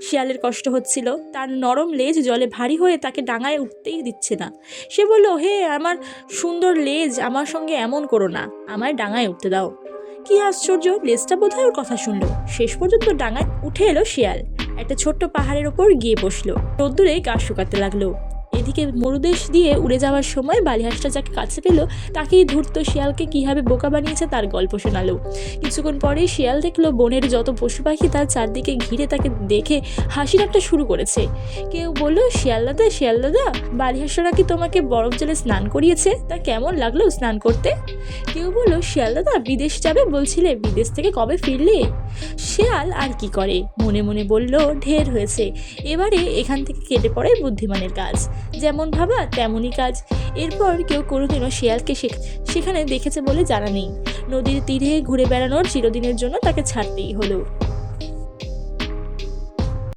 শিয়ালের কষ্ট হচ্ছিল, তার নরম লেজ জলে ভারী হয়ে তাকে ডাঙায় উঠতেই দিচ্ছে না। সে বলল, হে আমার সুন্দর লেজ, আমার সঙ্গে এমন করো না, আমায় ডাঙায় উঠতে দাও। কি আশ্চর্য, লেজটা বোধহয় ওর কথা শুনলো। শেষ পর্যন্ত ডাঙায় উঠে এলো শিয়াল। একটা ছোট্ট পাহাড়ের ওপর গিয়ে বসলো। রোদ্দুরে গা শুকাতে লাগলো। এদিকে মরুদেশ দিয়ে উড়ে যাওয়ার সময় বালিহাঁসটা যাকে কাছে পেল তাকেই ধূর্ত শিয়ালকে কিভাবে বোকা বানিয়েছে তার গল্প শোনালো। কিছুক্ষণ পরেই শিয়াল দেখলো বনের যত পশু পাখি তার চারদিকে ঘিরে তাকে দেখে হাসি ঠাট্টা শুরু করেছে। কেউ বলল, শিয়াল দাদা, বালিহাঁসটা নাকি তোমাকে বরফ জলে স্নান করিয়েছে, তা কেমন লাগলো স্নান করতে? কেউ বলল, শিয়াল দাদা, বিদেশ যাবে বলছিলে, বিদেশ থেকে কবে ফিরলে? শিয়াল আর কি করে, মনে মনে বলল, ঢের হয়েছে, এবারে এখান থেকে কেটে পড়ে বুদ্ধিমানের কাজ, যেমন ভাবা তেমনই কাজ। এরপর কেউ কোনোদিনও শিয়ালকে সেখানে দেখেছে বলে জানা নেই। নদীর তীরে ঘুরে বেড়ানোর চিরদিনের জন্য তাকে ছাড়তেই হলো।